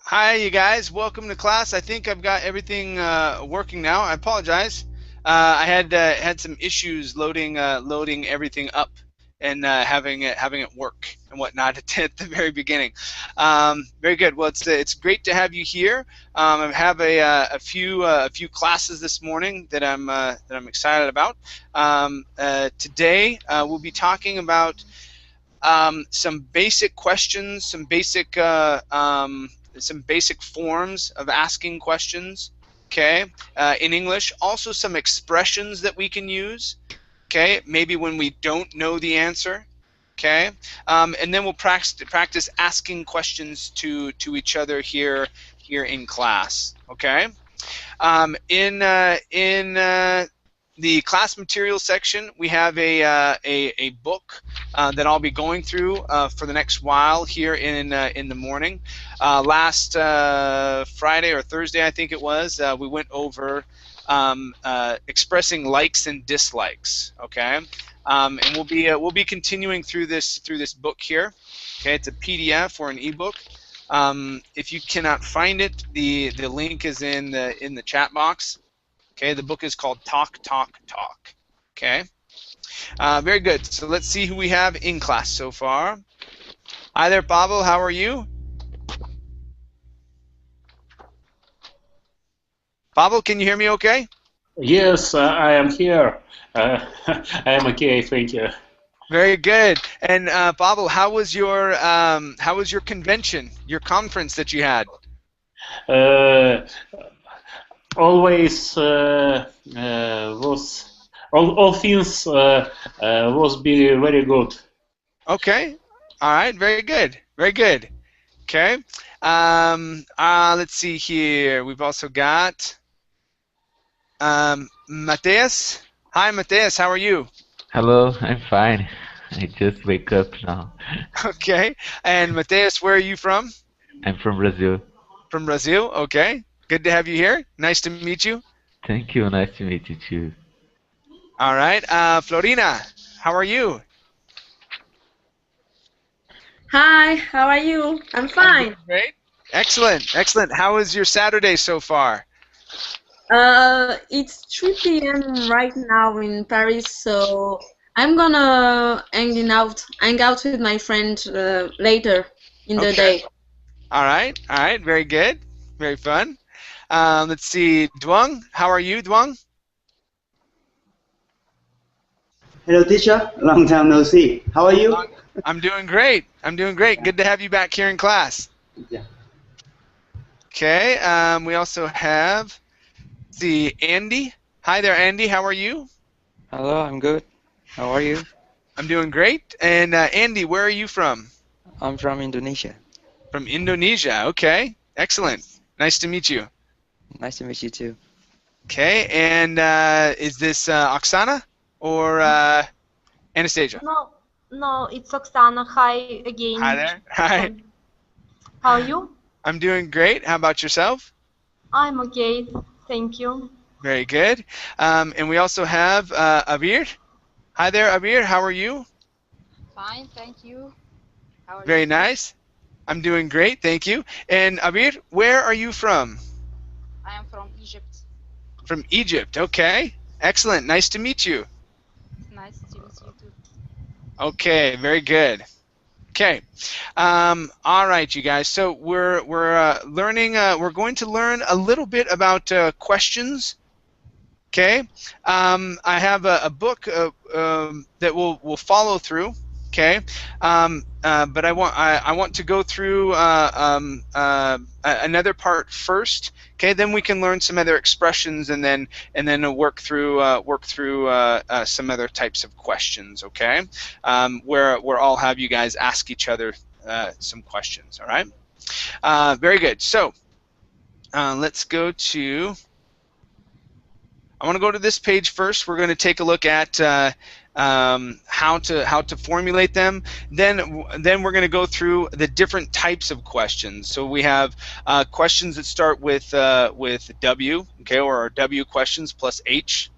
Hi, you guys. Welcome to class. I think I've got everything working now. I apologize. I had some issues loading everything up and having it work and whatnot at the very beginning. Very good. Well, it's great to have you here. I have a few classes this morning that I'm excited about. Today we'll be talking about some basic questions, some basic forms of asking questions, okay, in English. Also some expressions that we can use, okay, maybe when we don't know the answer, okay, and then we'll practice asking questions to each other here in class, okay. In the class materials section, we have a book that I'll be going through for the next while here in the morning. Last Friday or Thursday, I think it was, we went over expressing likes and dislikes. Okay, and we'll be continuing through this book here. Okay, it's a PDF or an ebook. If you cannot find it, the link is in the chat box. Okay, the book is called Talk, Talk, Talk. Okay, very good. So let's see who we have in class so far. Hi there, Pavel. How are you? Pavel, can you hear me okay? Yes, I am here. I am okay, thank you. Very good. And Pavel, how was your convention, your conference that you had? Uh, always was all things was be very good. Okay. All right. Very good. Very good. Okay. Let's see here. We've also got Mateus. Hi, Mateus. How are you? Hello, I'm fine. I just wake up now. Okay. And Mateus, where are you from? I'm from Brazil. From Brazil. Okay. Good to have you here. Nice to meet you. Thank you. Nice to meet you too. All right. Florina, how are you? Hi, how are you? I'm I'm doing fine. great. Excellent. Excellent. How is your Saturday so far? It's 3 p.m. right now in Paris, so I'm gonna hang out with my friend later in the Okay. day. All right. All right. Very good. Very fun. Let's see. Duong, how are you, Duong? Hello, teacher. Long time no see. How are you? I'm doing great. I'm doing great. Good to have you back here in class. Yeah. Okay. We also have the Andy. Hi there, Andy. How are you? Hello, I'm good. How are you? I'm doing great. And Andy, where are you from? I'm from Indonesia. From Indonesia. Okay. Excellent. Yes. Nice to meet you. Nice to meet you too. Okay. And is this Oksana or Anastasia? No, no, it's Oksana. Hi Hi again. there. Hi. How are you? I'm doing great. How about yourself? I'm okay. Thank you. Very good. And we also have Avir. Hi there, Avir. How are you? Fine, thank you. How are Very you? nice. I'm doing great. Thank you. And Avir, where are you from? I am from Egypt. From Egypt. Okay. Excellent. Nice to meet you. It's nice to meet you too. Okay. Very good. Okay. All right, you guys. So we're learning. We're going to learn a little bit about questions. Okay. I have a book that we'll follow through. Okay. But I want to go through another part first. Okay. Then we can learn some other expressions, and then work through some other types of questions. Okay. Where I'll have you guys ask each other some questions. All right. Very good. So let's go to. I want to go to this page first. We're going to take a look at how to formulate them. Then we're going to go through the different types of questions. So we have questions that start with W, okay, or our W questions plus H,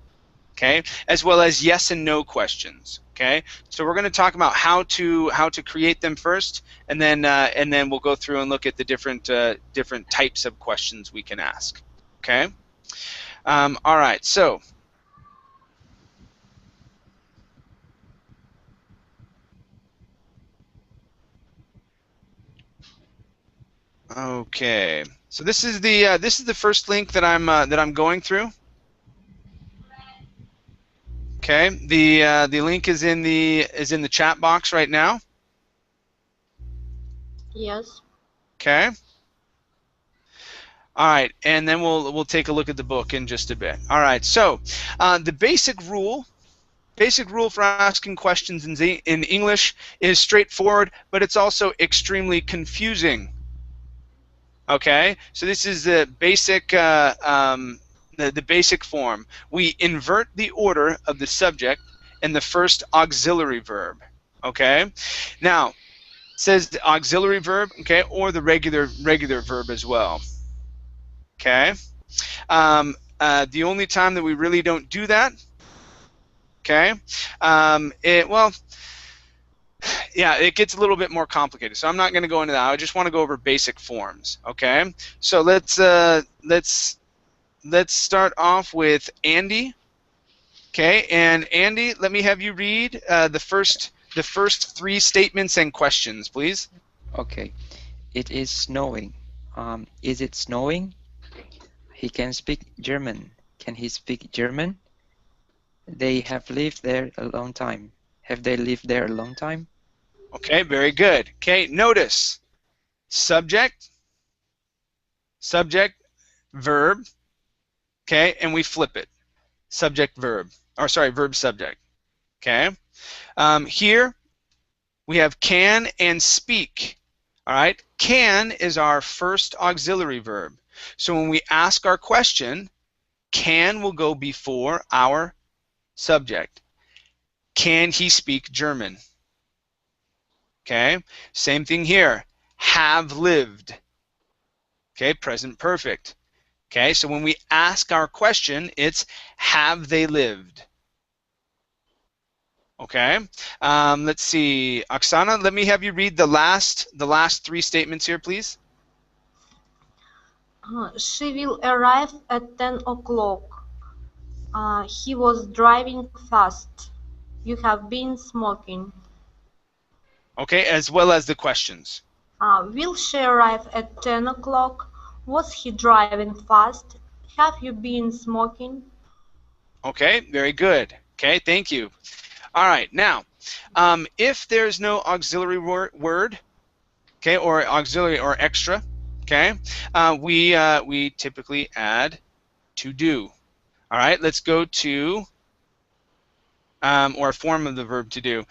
okay, as well as yes and no questions. Okay, so we're going to talk about how to create them first, and then we'll go through and look at the different types of questions we can ask. Okay, all right, so. Okay, so this is the first link that I'm going through. Okay, the link is in the chat box right now. Yes. Okay. All right, and then we'll take a look at the book in just a bit. All right, so the basic rule for asking questions in English is straightforward, but it's also extremely confusing. Okay, so this is the basic the basic form. We invert the order of the subject and the first auxiliary verb. Okay, now it says the auxiliary verb, okay, or the regular verb as well. Okay, the only time that we really don't do that, okay, it gets a little bit more complicated, so I'm not going to go into that. I just want to go over basic forms. Okay, so let's start off with Andy. Okay, and Andy, let me have you read the first three statements and questions, please. Okay. It is snowing. Is it snowing? He can speak German. Can he speak German? They have lived there a long time. Have they lived there a long time? Okay, very good. Okay, notice subject, verb, okay, and we flip it. Subject, verb, or sorry, verb, subject. Okay, here we have can and speak. All right, can is our first auxiliary verb. So when we ask our question, can will go before our subject. Can he speak German? Okay, same thing here. Have lived. Okay, present perfect. Okay, so when we ask our question, it's have they lived? Okay, let's see. Oksana, let me have you read the last three statements here, please. She will arrive at 10 o'clock. He was driving fast. You have been smoking. Okay, as well as the questions. Will she arrive at 10 o'clock? Was he driving fast? Have you been smoking? Okay, very good. Okay, thank you. All right, now, if there's no auxiliary word, okay, or auxiliary or extra, okay, we typically add to do. All right, let's go to or a form of the verb to do.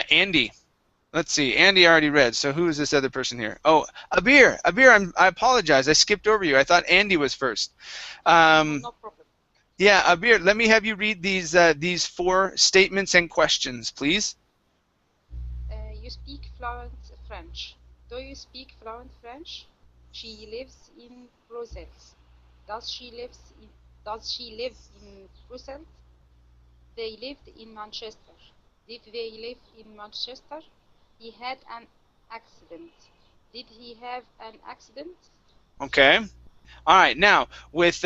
Andy. Let's see. Andy already read. So who is this other person here? Oh, Abir. Abir, I apologize. I skipped over you. I thought Andy was first. No problem. Yeah, Abir, let me have you read these four statements and questions, please. You speak fluent French. Do you speak fluent French? She lives in Brussels. Does she live in Brussels? They lived in Manchester. Did they live in Manchester? He had an accident. Did he have an accident? Okay. All right. Now, with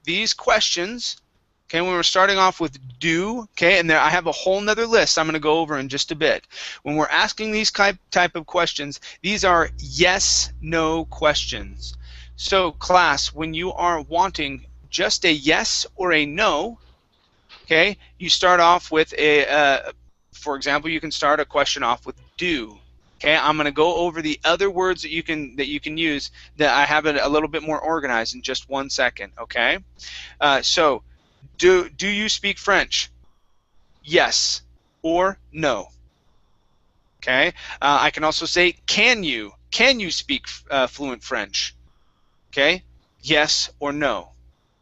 these questions, okay, when we're starting off with do, okay, and there I have a whole nother list I'm going to go over in just a bit. When we're asking these type of questions, these are yes/no questions. So, class, when you are wanting just a yes or a no, okay, you start off with for example, you can start a question off with do. Okay, I'm going to go over the other words that you can use that I have it a little bit more organized in just 1 second. Okay, so do you speak French? Yes or no. Okay, I can also say can you speak fluent French? Okay, yes or no.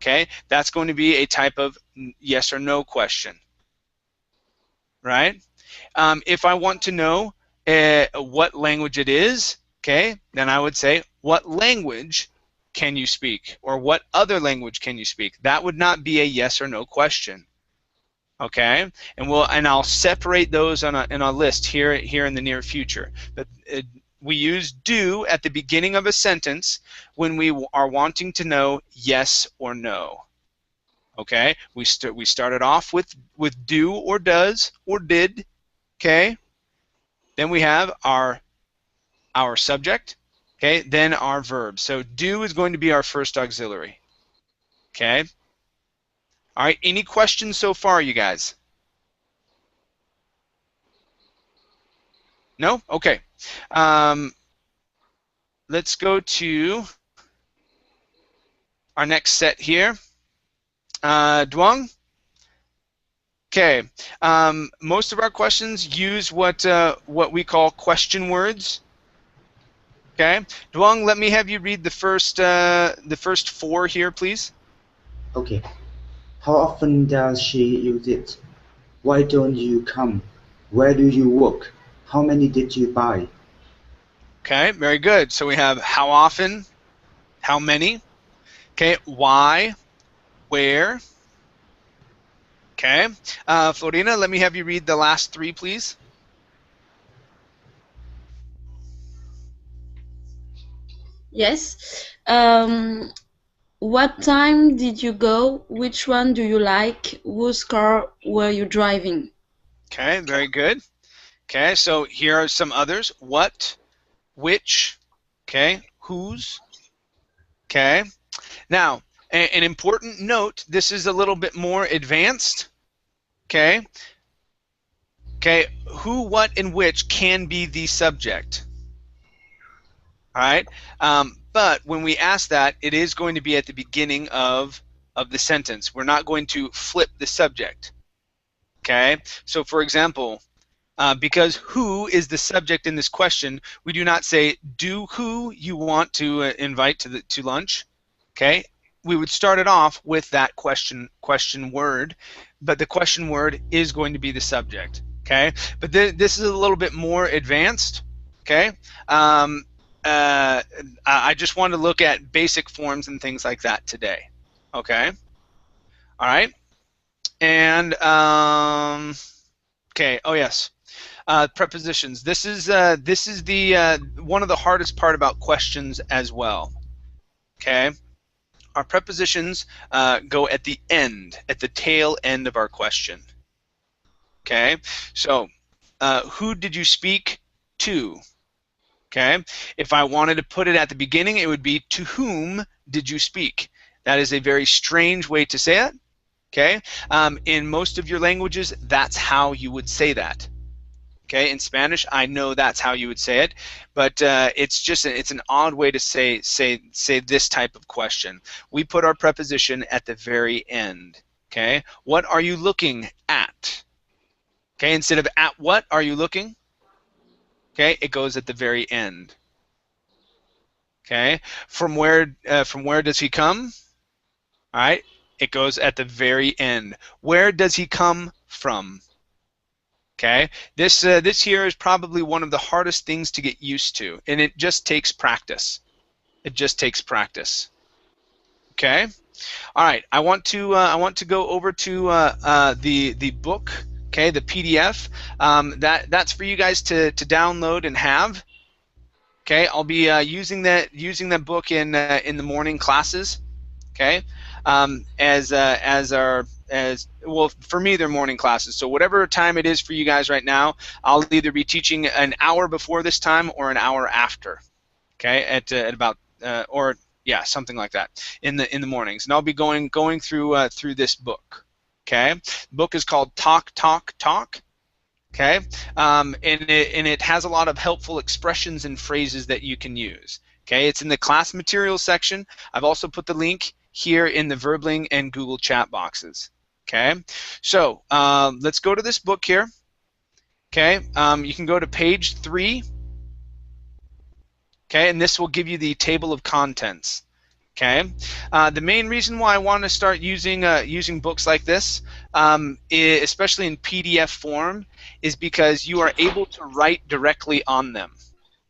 Okay, that's going to be a type of yes or no question. Right? If I want to know what language it is, okay, then I would say what language can you speak? Or what other language can you speak? That would not be a yes or no question. Okay, and I'll separate those in a list here in the near future. But we use do at the beginning of a sentence when we are wanting to know yes or no. Okay, we started off with do or does or did. Okay, then we have our subject. Okay, then our verb. So do is going to be our first auxiliary. Okay. All right, any questions so far, you guys? No? Okay. Let's go to our next set here. Duong? Okay. Most of our questions use what we call question words. Okay. Duong, let me have you read the first 4 here, please. Okay. How often does she use it? Why don't you come? Where do you work? How many did you buy? Okay, very good. So we have how often, how many, okay, why, where. Okay. Florina, let me have you read the last 3, please. Yes. What time did you go? Which one do you like? Whose car were you driving? Okay, very good. Okay, so here are some others. What, which, okay, whose. Okay. Now, an important note, this is a little bit more advanced. Okay. Okay, who, what, and which can be the subject. All right. But when we ask that, it is going to be at the beginning of the sentence. We're not going to flip the subject. Okay. So, for example, because who is the subject in this question, we do not say do who you want to invite to lunch. Okay. We would start it off with that question word, but the question word is going to be the subject. Okay. But this is a little bit more advanced. Okay. I just want to look at basic forms and things like that today. Okay. All right. And okay. Oh yes. Prepositions. This is the one of the hardest part about questions as well. Okay. Our prepositions go at the end, at the tail end of our question. Okay. So, who did you speak to? Okay. If I wanted to put it at the beginning, it would be to whom did you speak? That is a very strange way to say it. Okay. In most of your languages, that's how you would say that. Okay. In Spanish, I know that's how you would say it, but it's an odd way to say this type of question. We put our preposition at the very end. Okay. What are you looking at? Okay. Instead of at what are you looking? Okay, it goes at the very end. Okay, from where does he come? All right, it goes at the very end. Where does he come from? Okay, this here is probably one of the hardest things to get used to, and it just takes practice. It just takes practice. Okay, all right. I want to go over to the book. Okay, the PDF, that's for you guys to download and have. Okay, I'll be using that book in the morning classes. Okay, as well, for me they're morning classes. So whatever time it is for you guys right now, I'll either be teaching an hour before this time or an hour after. Okay, at about or yeah, something like that in the mornings, and I'll be going through this book. Okay, the book is called Talk, Talk, Talk. Okay, and it has a lot of helpful expressions and phrases that you can use. Okay, it's in the class materials section. I've also put the link here in the Verbling and Google chat boxes. Okay, so let's go to this book here. Okay, you can go to page 3. Okay, and this will give you the table of contents. Okay, the main reason why I want to start using books like this, especially in PDF form, is because you are able to write directly on them.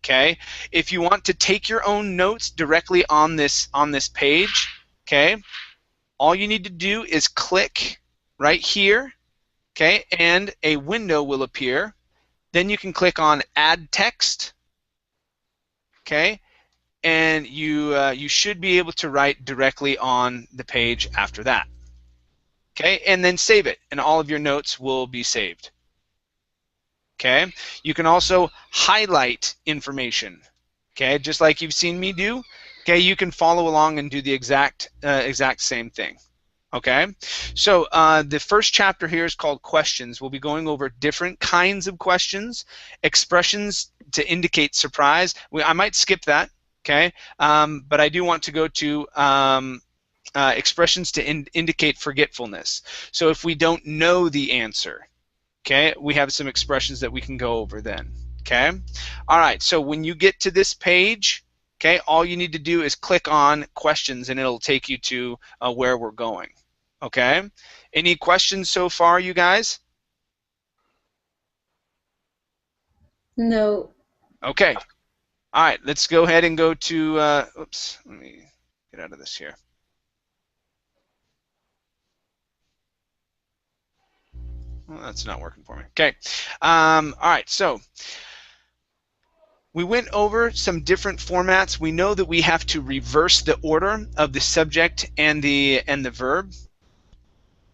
Okay, if you want to take your own notes directly on this page, okay, all you need to do is click right here, okay, and a window will appear. Then you can click on Add Text, okay, and you should be able to write directly on the page after that. Okay, and then save it, and all of your notes will be saved. Okay, you can also highlight information. Okay, just like you've seen me do. Okay, you can follow along and do the exact same thing. Okay, so the first chapter here is called questions. We'll be going over different kinds of questions, expressions to indicate surprise. I might skip that. Okay, but I do want to go to expressions to indicate forgetfulness. So if we don't know the answer, okay, we have some expressions that we can go over then. Okay, all right. So when you get to this page, okay, all you need to do is click on questions, and it'll take you to where we're going. Okay, any questions so far, you guys? No. Okay. All right. Let's go ahead and go to. Oops. Let me get out of this here. Well, that's not working for me. Okay. All right. So we went over some different formats. We know that we have to reverse the order of the subject and the verb.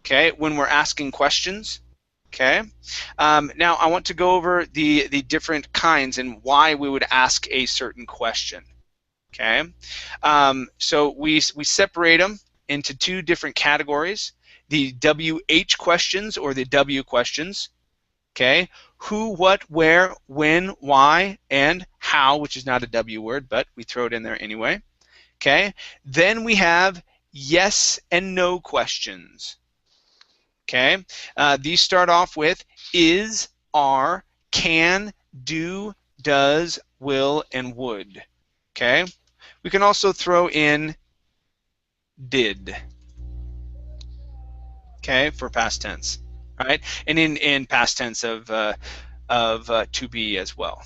Okay, when we're asking questions. Okay. Now I want to go over the different kinds and why we would ask a certain question. Okay. So we separate them into two different categories: the WH questions, or the W questions. Okay. Who, what, where, when, why, and how, which is not a W word, but we throw it in there anyway. Okay. Then we have yes and no questions. Okay. These start off with is, are, can, do, does, will, and would. Okay. We can also throw in did. Okay, for past tense. All right, and in past tense of to be as well.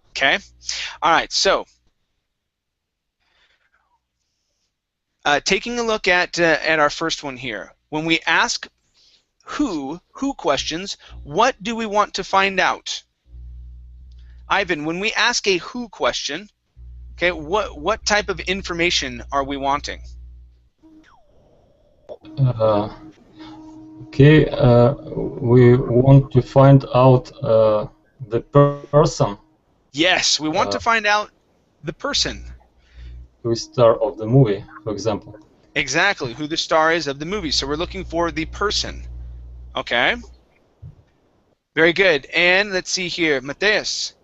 Okay. All right. So taking a look at our first one here, when we ask who questions, what do we want to find out? Ivan, when we ask a who question, okay, what type of information are we wanting? Okay, we want to find out the person. Yes, we want to find out the person. Who is star of the movie, for example. Exactly, who the star is of the movie. So we're looking for the person. Okay. Very good. And let's see here, Mateus.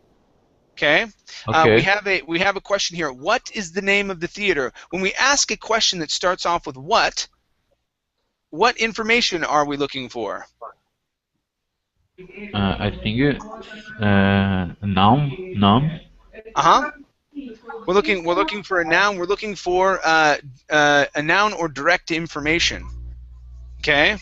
Okay. Okay. We have a question here. What is the name of the theater? When we ask a question that starts off with what information are we looking for? I think noun. We're looking for a noun. We're looking for a noun or direct information. Okay.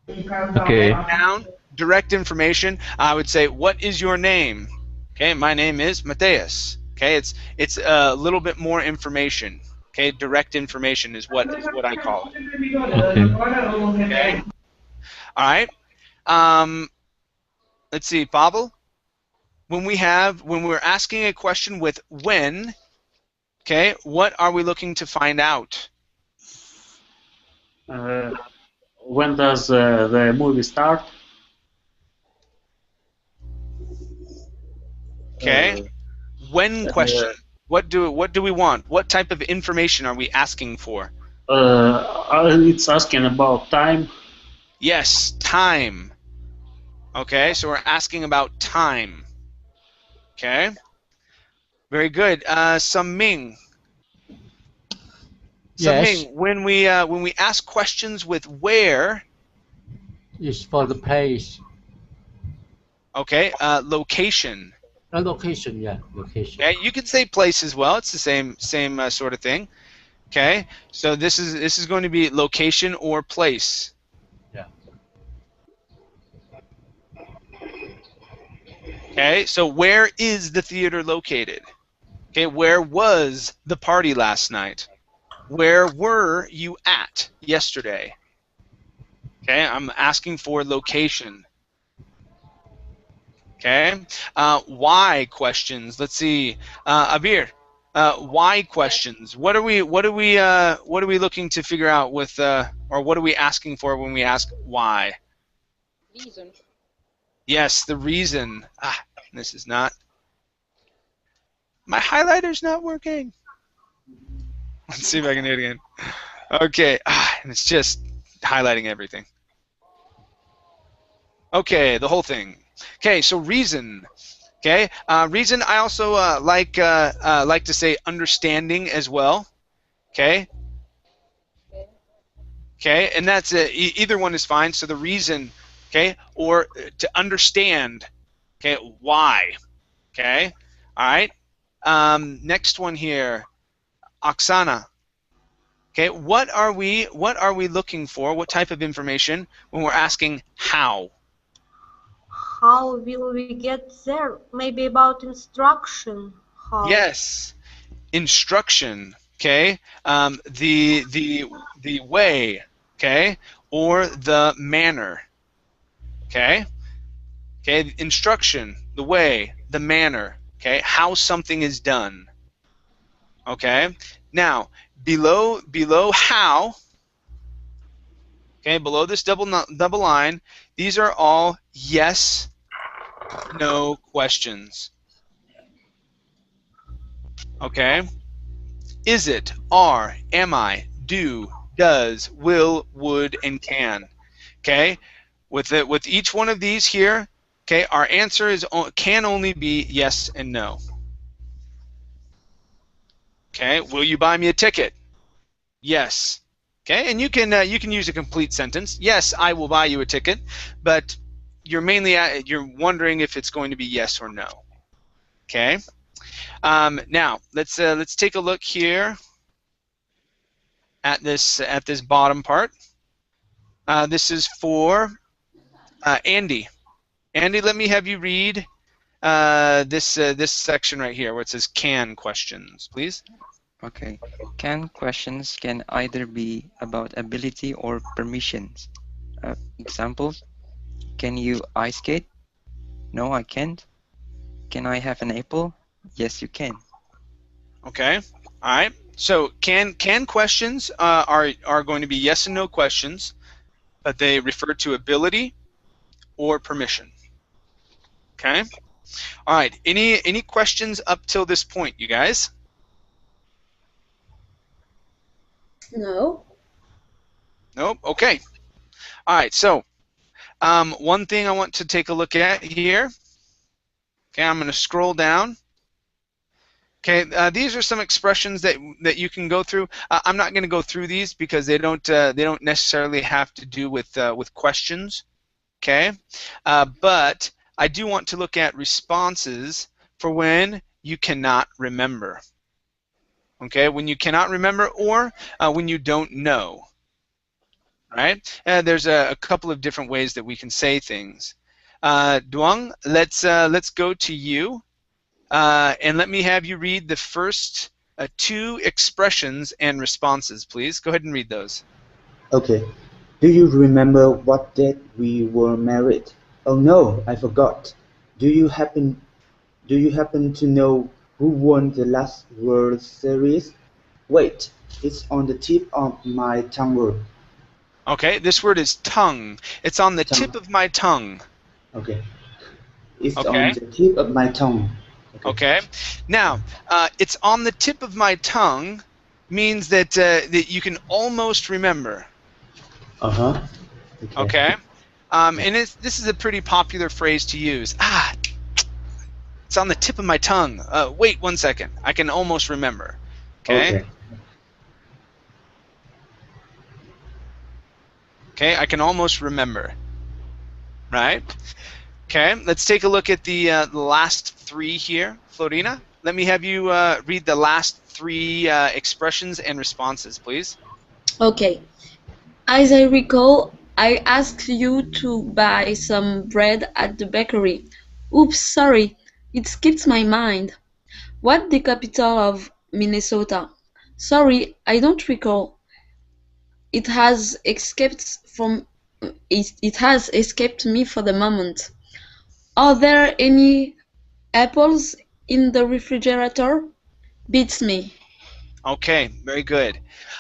Okay. Noun, direct information. I would say, what is your name? Okay, my name is Mateus. Okay, it's a little bit more information. Okay, direct information is what I call it. Okay. All right. Let's see, Pavel. When we're asking a question with when, okay, what are we looking to find out? When does the movie start? Okay. When question. What do we want? What type of information are we asking for? It's asking about time. Yes, time. Okay, so we're asking about time. Okay. Very good. Ming. Yes. Ming, when we ask questions with where. It's for the place. Okay. Location. Location, yeah, location. Okay, you could say place as well. It's the same sort of thing. Okay, so this is going to be location or place. Yeah. Okay, so where is the theater located? Okay, where was the party last night? Where were you at yesterday? Okay, I'm asking for location. Okay, why questions? Let's see, Abir. Why questions? What are we looking to figure out with, or what are we asking for when we ask why? Reason. Yes, the reason. This is not. My highlighter's not working. Let's see if I can do it again. Okay, and it's just highlighting everything. Okay, the whole thing. Okay, so reason. Okay, reason. I also like to say understanding as well. Okay. Okay, and that's either one is fine. So the reason. Okay, or to understand. Okay, why. Okay, all right. Next one here, Oksana. Okay, what are we looking for? What type of information when we're asking how? How will we get there? Maybe about instruction. How? Yes, instruction. Okay, the way. Okay, or the manner. Okay, okay, instruction, the way, the manner. Okay, how something is done. Okay, now below how. Okay, below this double line, these are all yes, no questions. Okay, is it, are, am I, do, does, will, would, and can. Okay, with each one of these here, okay, our answer can only be yes and no. Okay, will you buy me a ticket? Yes. Okay, and you can use a complete sentence. Yes, I will buy you a ticket, but you're wondering if it's going to be yes or no. Okay. Now let's take a look here at this bottom part. This is for Andy. Andy, let me have you read this section right here where it says can questions, please. Okay. Can questions can either be about ability or permissions. Examples: can you ice skate? No, I can't. Can I have an apple? Yes, you can. Okay. All right. So can questions are going to be yes and no questions, but they refer to ability or permission. Okay. All right. Any questions up till this point, you guys? No. Nope. Okay. All right. So one thing I want to take a look at here. Okay, I'm going to scroll down. Okay, these are some expressions that you can go through. I'm not going to go through these because they don't necessarily have to do with questions. Okay, but I do want to look at responses for when you cannot remember. Okay, when you cannot remember or when you don't know. Right? There's a couple of different ways that we can say things. Duong, let's go to you. And let me have you read the first two expressions and responses, please. Go ahead and read those. Okay. Do you remember what date we were married? Oh no, I forgot. Do you happen to know who won the last World Series? Wait, it's on the tip of my tongue. Okay, this word is tongue. It's on the tip of my tongue. Okay. It's on the tip of my tongue. Okay. Now, it's on the tip of my tongue means that that you can almost remember. Uh-huh. Okay. And this is a pretty popular phrase to use. It's on the tip of my tongue. Wait 1 second. I can almost remember. Okay. Okay, I can almost remember. Right? Okay, let's take a look at the last three here. Florina, let me have you read the last three expressions and responses, please. Okay. As I recall, I asked you to buy some bread at the bakery. Oops, sorry. It skipped my mind. What the capital of Minnesota? Sorry, I don't recall. It has escaped from it has escaped me for the moment. Are there any apples in the refrigerator? Beats me. Okay, very good.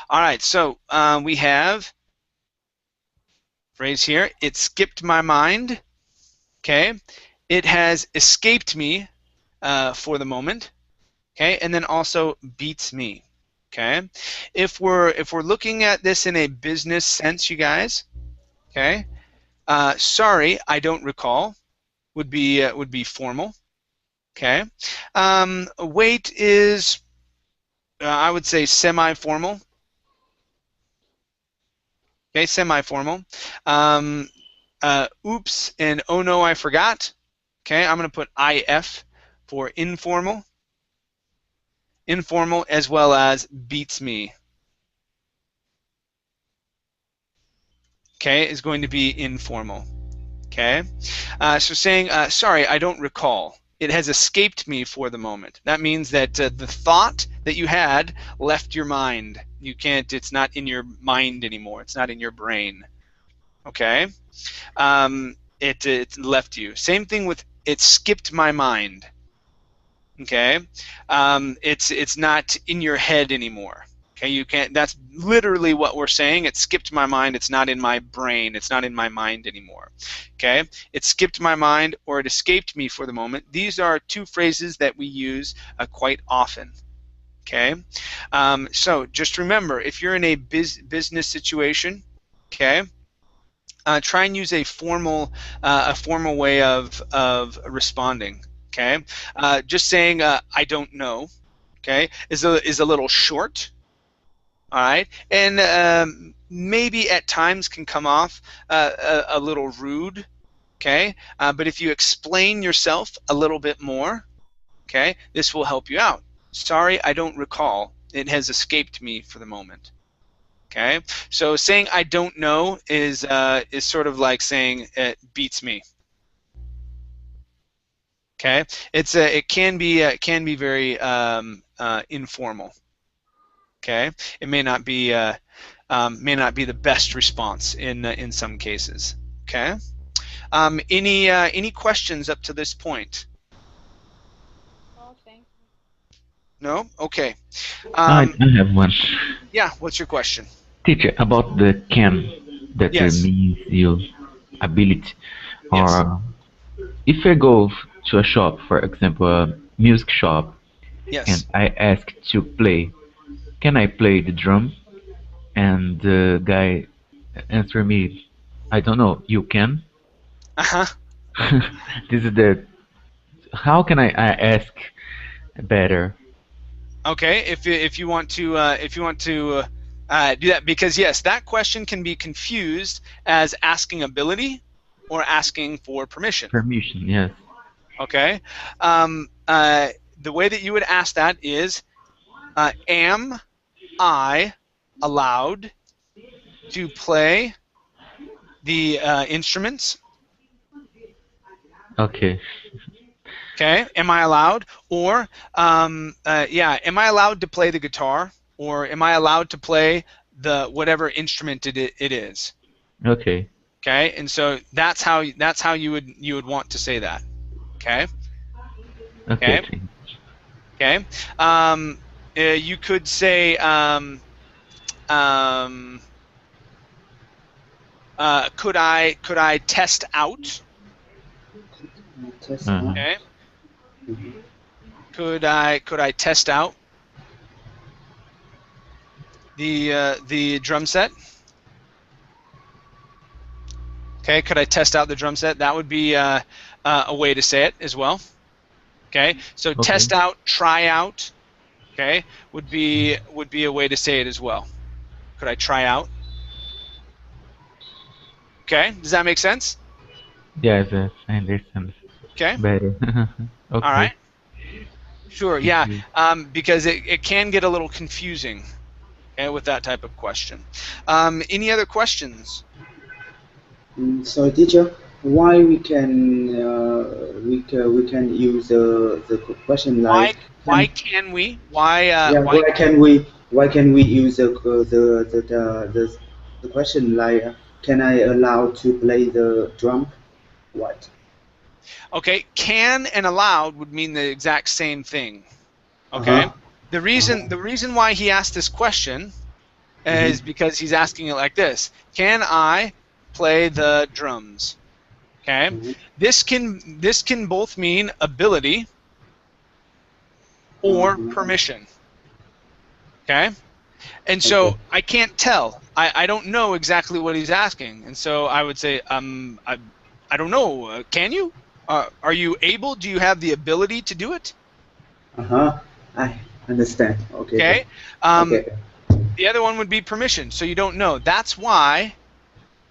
All right, so we have phrase here. It skipped my mind. Okay, it has escaped me for the moment. Okay, and then also beats me. Okay, if we're looking at this in a business sense, you guys. Okay, sorry, I don't recall. Would be formal. Okay, wait is I would say semi-formal. Okay, semi-formal. Oops and oh no, I forgot. Okay, I'm going to put IF for informal. Informal as well as beats me. Okay, is going to be informal. Okay, so saying sorry, I don't recall. It has escaped me for the moment. That means that the thought that you had left your mind. You can't. It's not in your mind anymore. It's not in your brain. Okay, it left you. Same thing with it skipped my mind. Okay, it's not in your head anymore. Okay, you can't. That's literally what we're saying. It skipped my mind. It's not in my brain. It's not in my mind anymore. Okay, it skipped my mind or it escaped me for the moment. These are two phrases that we use quite often. Okay, so just remember, if you're in a business situation, okay, try and use a formal way of responding. Okay, just saying I don't know. Okay, is a little short. All right, and maybe at times can come off a little rude. Okay, but if you explain yourself a little bit more, okay, this will help you out. Sorry, I don't recall. It has escaped me for the moment. Okay, so saying I don't know is sort of like saying it beats me. Okay, it can be very informal. Okay, it may not be the best response in some cases. Okay, any questions up to this point? No, thank you. No? Okay. I have one. Yeah, what's your question? Teacher, about the can that Yes. means your ability. Yes. Or if I go to a shop, for example, a music shop, Yes. and I ask to play, can I play the drum? And the guy answer me, I don't know, you can? Uh-huh. This is the, how can I ask better? Okay, if you want to do that, because yes, that question can be confused as asking ability or asking for permission. Permission, yes. Okay, the way that you would ask that is, am I allowed to play the instruments? Okay. Okay, am I allowed? Or, yeah, am I allowed to play the guitar? Or am I allowed to play the whatever instrument it is? Okay. Okay, and so that's how you would want to say that. Okay. Okay. Okay. You could say could I test out? Okay. Could I test out the drum set? Okay, could I test out the drum set? That would be a way to say it as well. Okay, so test out, try out. Okay, would be a way to say it as well. Could I try out? Okay, does that make sense? Yes, yes, I understand. Okay. Better. Okay. All right. Sure. Yeah. Because it can get a little confusing. Okay, with that type of question. Any other questions? Sorry, teacher. why we can use the question like Why can we? Why yeah, why can we use the question like can I allow to play the drum? What? Okay, can and allowed would mean the exact same thing. Okay, the reason why he asked this question is because he's asking it like this: can I play the drums? Okay, this can both mean ability or permission. Okay, and so I can't tell. I don't know exactly what he's asking, and so I would say I don't know. Can you? Are you able? Do you have the ability to do it? I understand. Okay. Okay. Okay. The other one would be permission. So you don't know. That's why.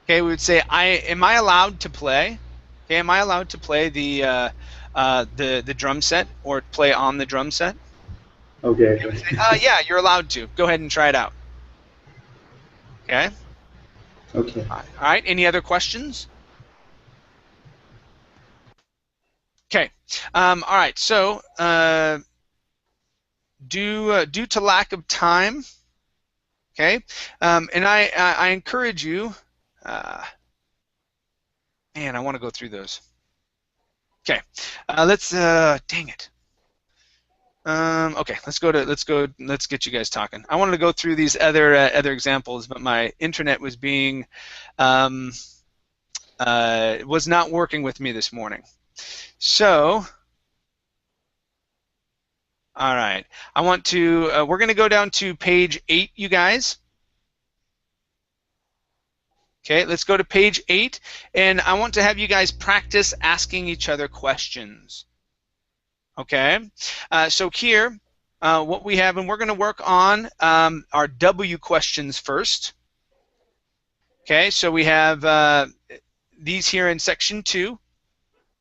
Okay, we would say am I allowed to play? Okay, am I allowed to play the drum set or play on the drum set? Okay. Say, yeah, you're allowed to. Go ahead and try it out. Okay. Okay. All right. Any other questions? Okay. All right. So due to lack of time, okay, and I encourage you. Man, I want to go through those. Okay. Let's. Dang it. Okay, let's get you guys talking. I wanted to go through these other examples, but my internet was being was not working with me this morning. So, all right, I want to. We're going to go down to page 8, you guys. Okay, let's go to page 8, and I want to have you guys practice asking each other questions. Okay, so here, what we have, and we're going to work on our W questions first. Okay, so we have these here in section 2,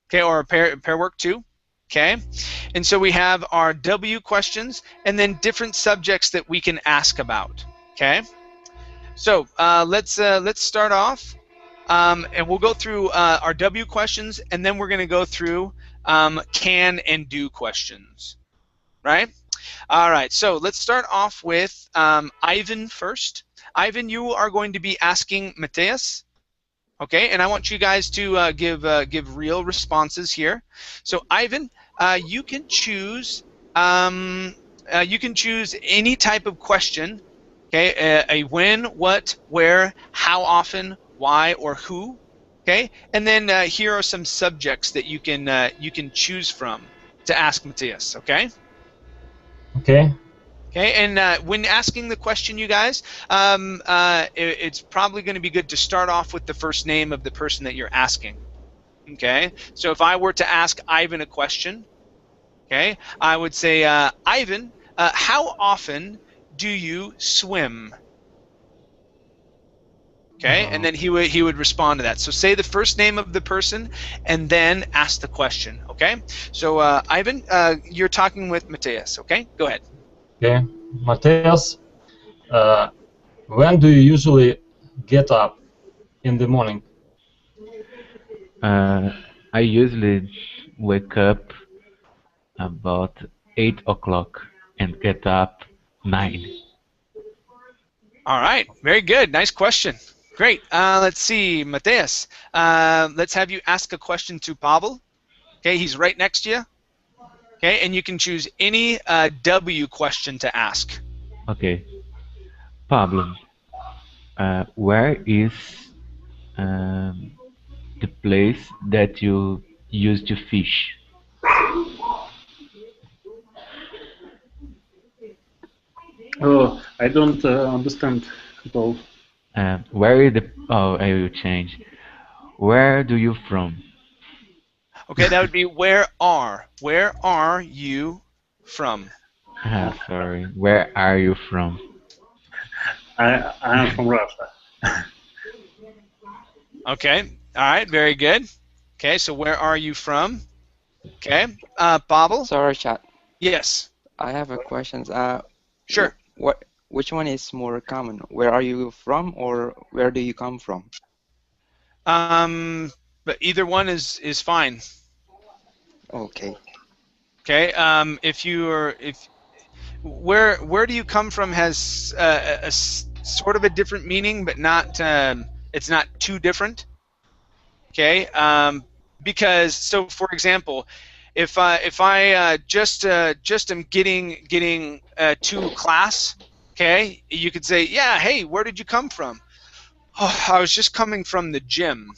okay, or pair work 2. Okay, and so we have our W questions, and then different subjects that we can ask about. Okay, so let's start off, and we'll go through our W questions, and then we're going to go through can and do questions, right? All right, so let's start off with Ivan first. Ivan, you are going to be asking Mateus, okay? And I want you guys to give real responses here. So Ivan, you can choose any type of question, okay? A when, what, where, how often, why, or who. Okay, and then here are some subjects that you can choose from to ask Mateus. Okay. Okay. Okay, and when asking the question, you guys, it's probably going to be good to start off with the first name of the person that you're asking. Okay, so if I were to ask Ivan a question, okay, I would say, Ivan, how often do you swim? Okay, and then he would respond to that. So say the first name of the person, and then ask the question. Okay. So Ivan, you're talking with Mateus. Okay, go ahead. Okay, Mateus, when do you usually get up in the morning? I usually wake up about 8 o'clock and get up 9. All right, very good. Nice question. Great. Let's see, Mateus. Let's have you ask a question to Pavel. Okay, he's right next to you. Okay, and you can choose any W question to ask. Okay. Pablo, where is the place that you used to fish? Oh, I don't understand at all. Where is the? Oh, I will change. Where do you from? Okay, that would be where are you from? Sorry. Where are you from? I am from Russia. Okay. All right. Very good. Okay. So where are you from? Okay. Pavel? Sorry, chat. Yes. I have a question. Sure. Which one is more common? Where are you from, or where do you come from? but either one is fine. Okay. Okay. Where do you come from has sort of a different meaning, but not it's not too different. Okay. Because so for example, if I just am getting to class, okay, you could say, yeah, hey, where did you come from? Oh, I was just coming from the gym.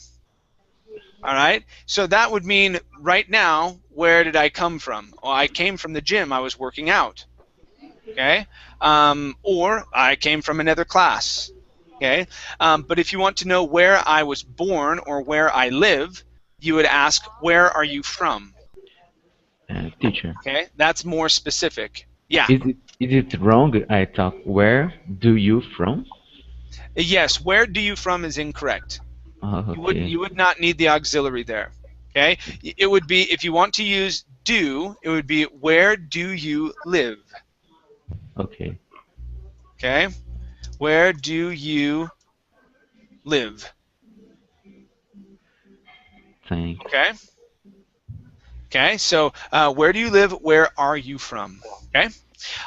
All right, so that would mean right now, where did I come from? Well, I came from the gym. I was working out. Okay, or I came from another class. Okay, but if you want to know where I was born or where I live, you would ask, where are you from? Teacher. Okay, that's more specific. Yeah. Is it wrong? I talk. Where do you from? Yes, where do you from is incorrect. Okay. You would not need the auxiliary there. Okay, it would be, if you want to use do, it would be, where do you live? Okay. Okay, where do you live? Thanks. Okay. Okay, so where do you live? Where are you from? Okay.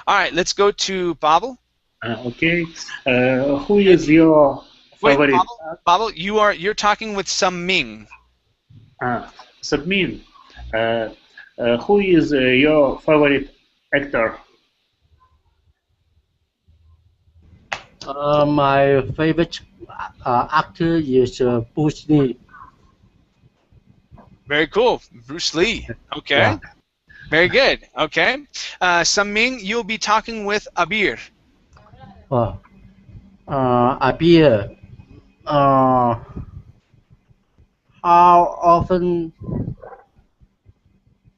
All right, let's go to Babel. Okay. Who is your favorite? Wait, Babel, you're talking with Ming. Submin. Who is your favorite actor? My favorite actor is Bruce Lee. Very cool, Bruce Lee. Okay. Yeah. Very good. Okay. Ming, you'll be talking with Abir. Abir. How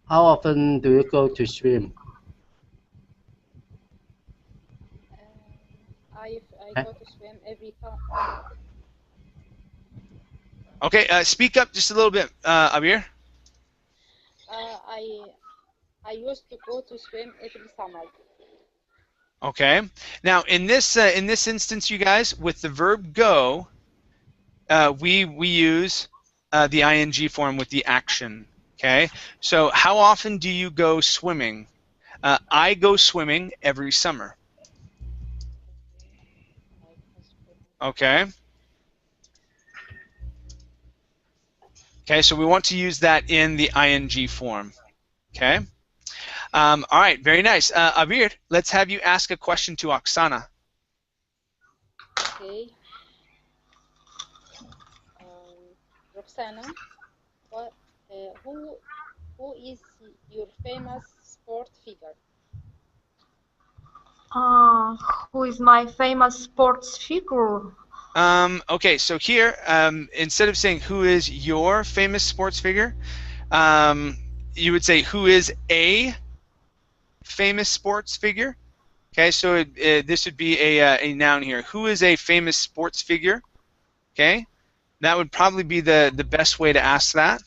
often do you go to swim? I go to swim every time. Okay, speak up just a little bit, Abir. I used to go to swim every summer. Okay. Now, in this instance, you guys, with the verb go, we use the ing form with the action. Okay. So, how often do you go swimming? I go swimming every summer. Okay. Okay, so we want to use that in the ing form. Okay. All right, very nice. Abir, let's have you ask a question to Oksana. Okay. Roxana, who is your famous sport figure? Who is my famous sports figure? Okay, so here, instead of saying who is your famous sports figure, you would say who is a famous sports figure. Okay, so this would be a noun here. Who is a famous sports figure? Okay, that would probably be the best way to ask that.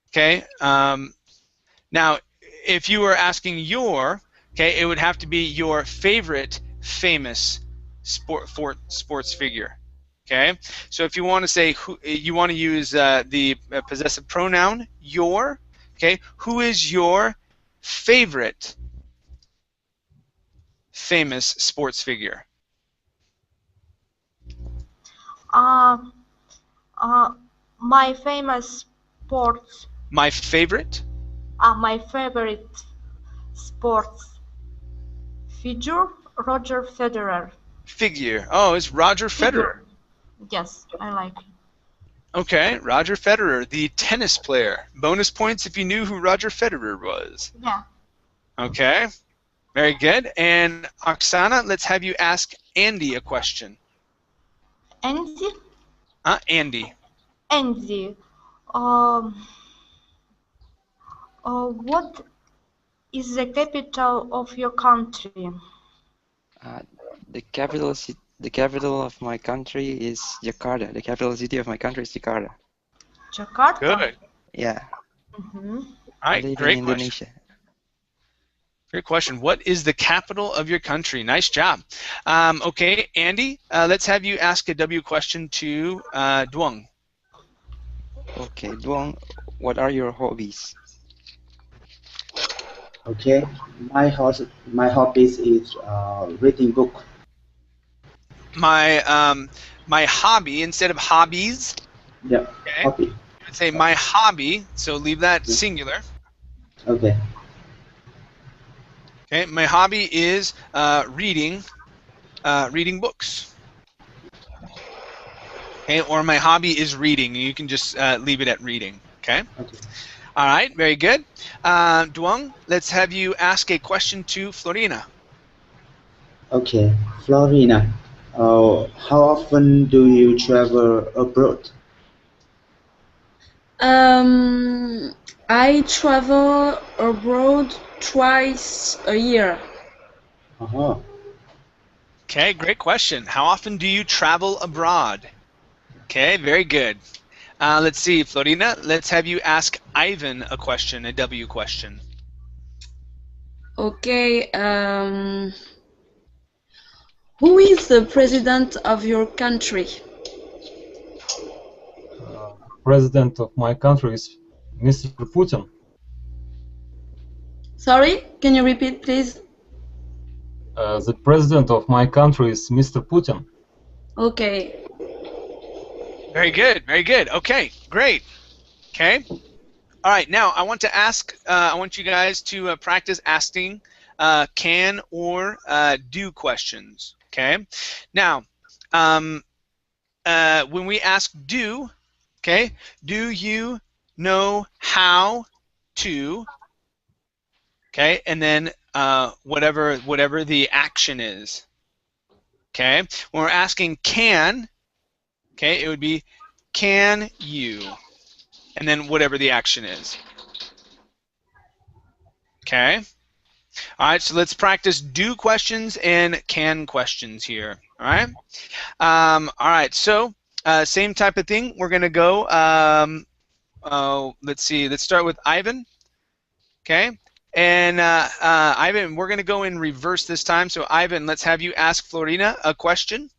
Okay, now if you were asking your, okay, it would have to be your favorite famous sports figure. Okay, so if you want to say who, you want to use the possessive pronoun your. Okay, who is your favorite famous sports figure? My famous sports. My favorite? My favorite sports figure, Roger Federer. Figure. Oh, it's Roger Federer. Yes, I like it. Okay, Roger Federer, the tennis player. Bonus points if you knew who Roger Federer was. Yeah. Okay, very good. And Oksana, let's have you ask Andy a question. Andy? Andy. Andy. What is the capital of your country? The capital of my country is Jakarta. The capital city of my country is Jakarta. Jakarta? Good. Yeah. Mm-hmm. All right, I live great in Indonesia. question. Great question. What is the capital of your country? Nice job. Okay, Andy, let's have you ask a W question to Duong. Okay, Duong, what are your hobbies? Okay, my hobbies is reading book. My hobby instead of hobbies. Yeah, Okay. hobby. I'd say my hobby. So leave that singular. Okay. Okay, my hobby is reading books. Okay, or my hobby is reading. You can just leave it at reading. Okay. Okay. All right, very good. Duong, let's have you ask a question to Florina. Okay, Florina. How often do you travel abroad? I travel abroad twice a year. Uh-huh. Okay, great question. How often do you travel abroad? Okay, very good. Let's see, Florina, let's have you ask Ivan a question, a W question. Okay. Who is the president of your country? President of my country is Mr. Putin. Sorry, can you repeat, please? The president of my country is Mr. Putin. Okay. Very good, very good. Okay, great. Okay. All right, now I want to ask, I want you guys to practice asking can or do questions. Okay. Now, when we ask do, okay, do you know how to? Okay, and then whatever the action is. Okay. When we're asking can, okay, it would be can you, and then whatever the action is. Okay. All right, so let's practice do questions and can questions here. All right. All right, so same type of thing. We're going to go, let's see, let's start with Ivan. Okay. And Ivan, we're going to go in reverse this time. So Ivan, let's have you ask Florina a question.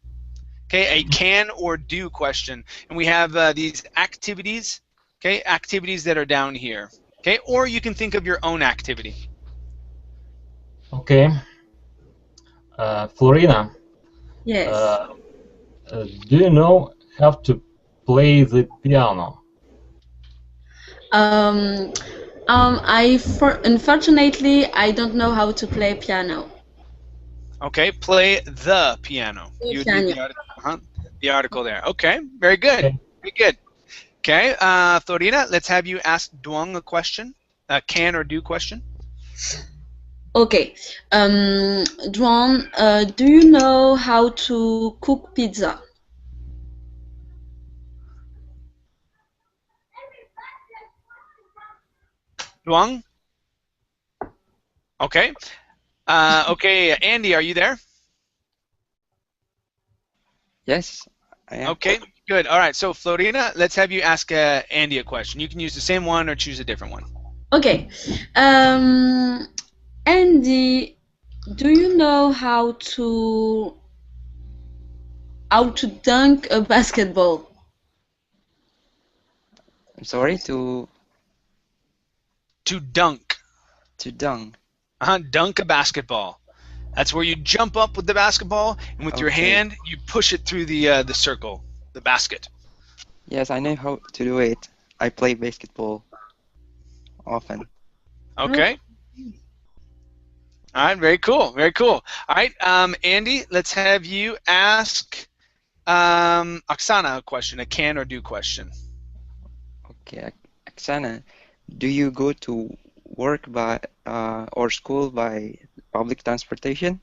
Okay, a can or do question. And we have these activities, okay, activities that are down here. Okay, or you can think of your own activity. Okay. Florina. Yes. Do you know how to play the piano? Unfortunately, I don't know how to play piano. Okay, play the piano. The You piano. do the article there. Okay, very good. Okay. Very good. Okay, Florina, let's have you ask Duong a question, a can or do question. Okay. Duan, do you know how to cook pizza? Duong? Okay. Okay, Andy, are you there? Yes, I am. Okay, good. All right, so Florina, let's have you ask Andy a question. You can use the same one or choose a different one. Okay. Andy, do you know how to dunk a basketball? I'm sorry, to dunk. To dunk. Dunk a basketball. That's where you jump up with the basketball, and with your hand, you push it through the circle, the basket. Yes, I know how to do it. I play basketball often. Okay. All right, very cool, very cool. All right, Andy, let's have you ask Oksana a question, a can or do question. Okay, Oksana, do you go to work by or school by public transportation?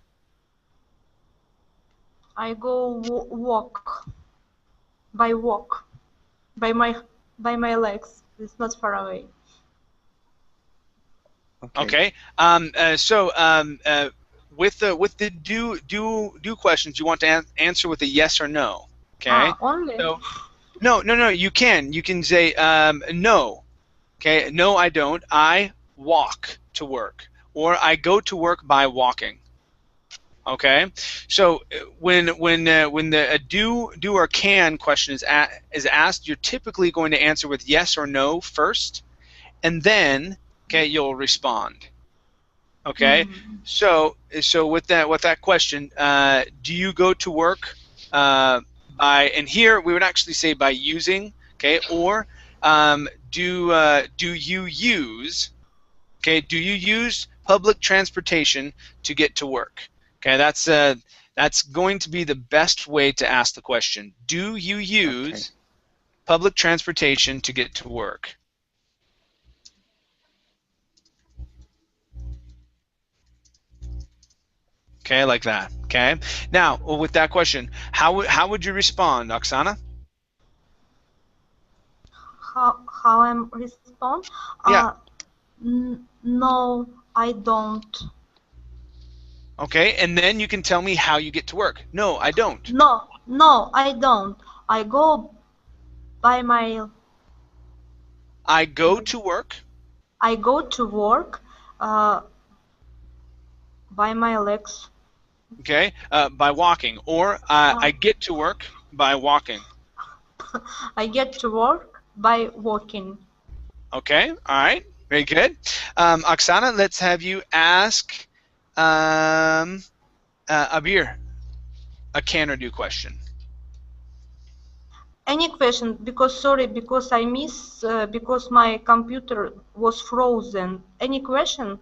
I go walk by my legs. It's not far away. Okay. With the do questions, you want to answer with a yes or no. Okay. Only. So, no. You can say no. Okay. No, I don't. I walk to work. or I go to work by walking. Okay, so when the do or can question is asked, you're typically going to answer with yes or no first, and then you'll respond. Okay, so with that question, do you go to work by, and here we would actually say by using, or do you use, do you use public transportation to get to work? Okay, that's going to be the best way to ask the question. Do you use public transportation to get to work? Okay, like that. Okay. Now, with that question, how would you respond, Oksana? How I respond? Yeah. No, I don't. Okay, and then you can tell me how you get to work. No, I don't. No, I don't. I go by my. I go to work. I go to work by my legs. Okay, by walking, or I get to work by walking. I get to work by walking. Okay, all right, very good. Oksana, let's have you ask Abir a can or do question. Any question? Because I miss because my computer was frozen. Any question?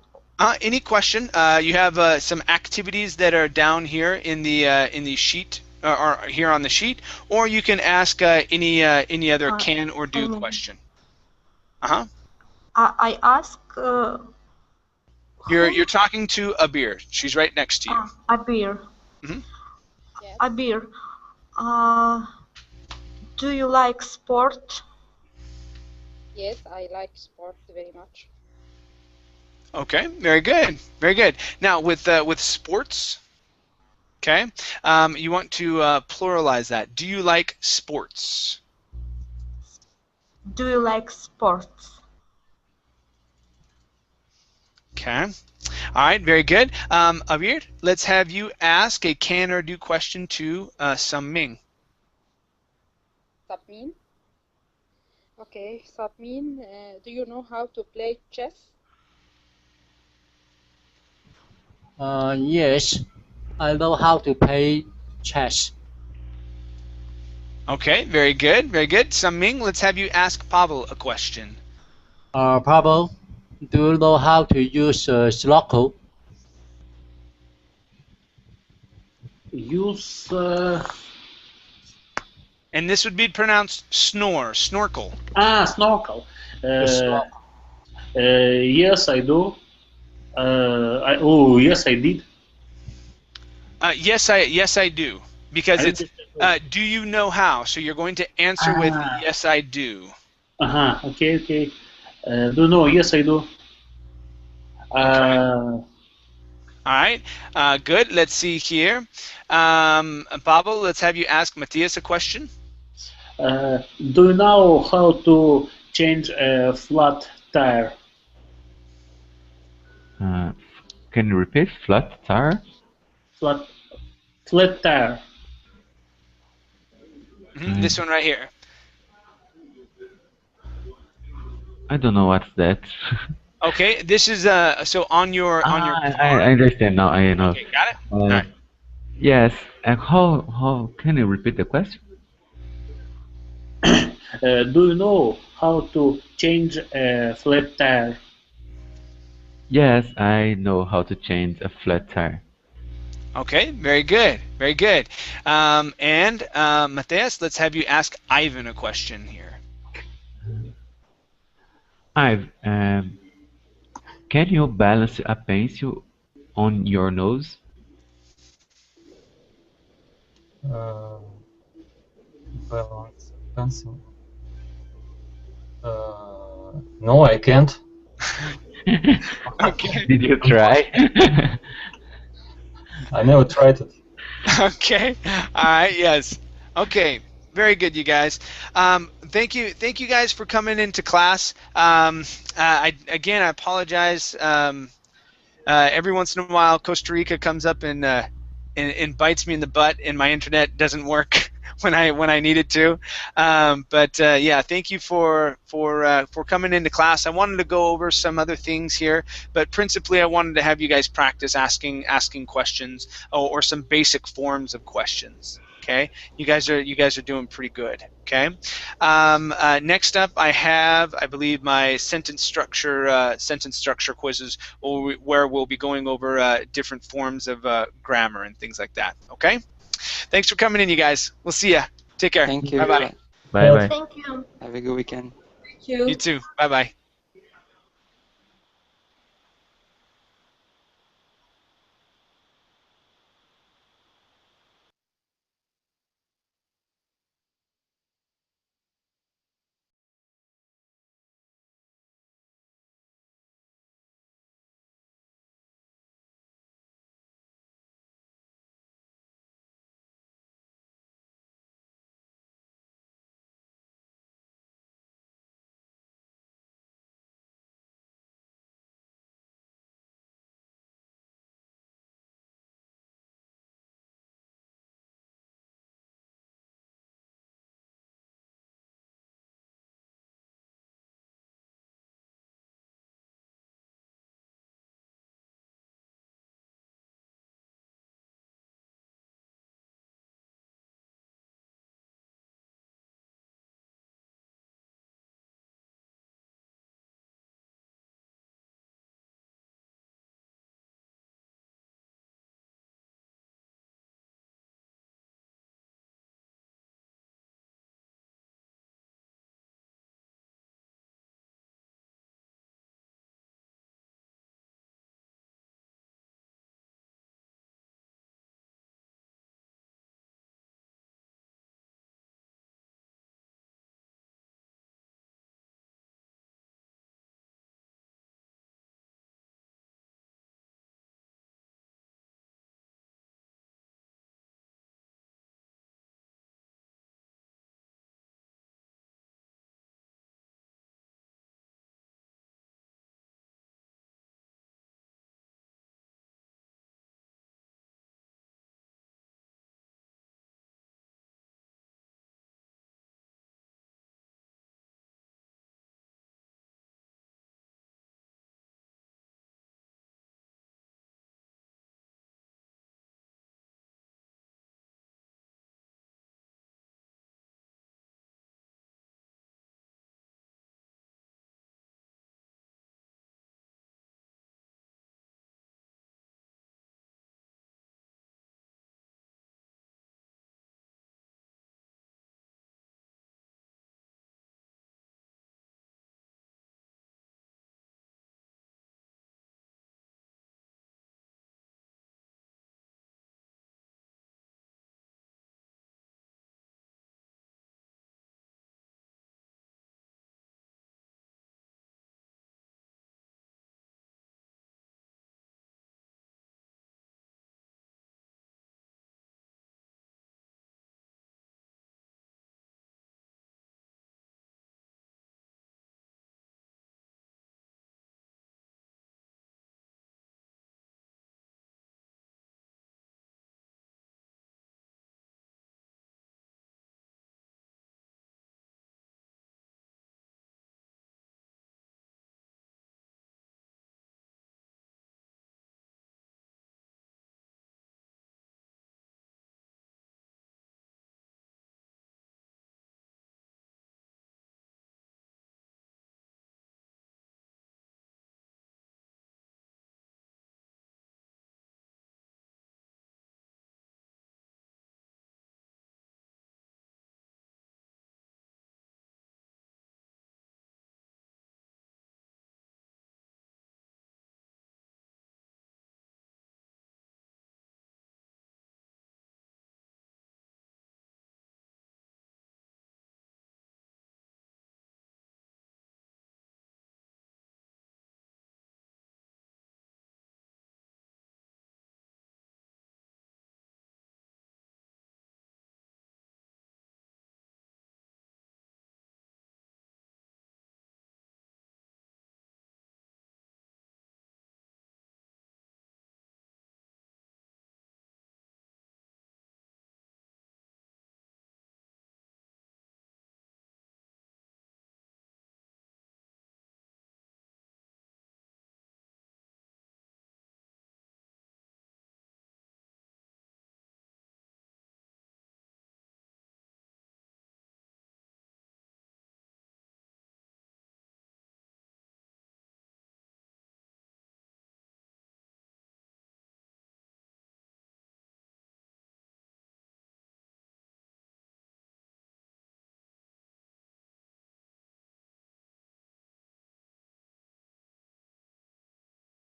Any question? You have some activities that are down here in the sheet, or here on the sheet, or you can ask any other can or do question. I ask. You're talking to Abir. She's right next to you. Abir. Yes. Abir. Do you like sport? Yes, I like sport very much. Okay, very good, very good. Now with sports, okay, you want to pluralize that. Do you like sports? Do you like sports? Okay, all right, very good. Abir, let's have you ask a can or do question to Samming. Sabmin? Okay, Sabmin, do you know how to play chess? Yes, I know how to play chess. Okay, very good, very good. Samming, let's have you ask Pavel a question. Pavel, do you know how to use snorkel? Use. And this would be pronounced snorkel. Snorkel. Yes, I do. Yes, I did. Yes, I do. Because it's do you know how? So you're going to answer with yes, I do. Okay. Do know? Yes, I do. All right. Good. Let's see here. Pavel, let's have you ask Matthias a question. Do you know how to change a flat tire? Can you repeat? Flat tire? Flat tire. This one right here. I don't know what's that. Okay, this is so on your car. I understand now. I know. Okay, got it. All right. Yes. And how can you repeat the question? Do you know how to change a flat tire? Yes, I know how to change a flat tire. Okay, very good, very good. And Matthias, let's have you ask Ivan a question here. Ivan, can you balance a pencil on your nose? Balance pencil. No, I can't. Okay. Did you try? I never tried it. Okay. All right. Yes. Okay. Very good, you guys. Thank you guys for coming into class. Again, I apologize. Every once in a while, Costa Rica comes up and bites me in the butt, and my internet doesn't work when I need it to. Yeah, thank you for coming into class. I wanted to go over some other things here, but principally I wanted to have you guys practice asking questions or some basic forms of questions. Okay, you guys are doing pretty good. Okay, next up I believe my sentence structure quizzes where we'll be going over different forms of grammar and things like that. Okay, thanks for coming in, you guys. We'll see ya. Take care. Thank you. Bye bye. Bye bye. Thank you. Have a good weekend. Thank you. You too. Bye bye.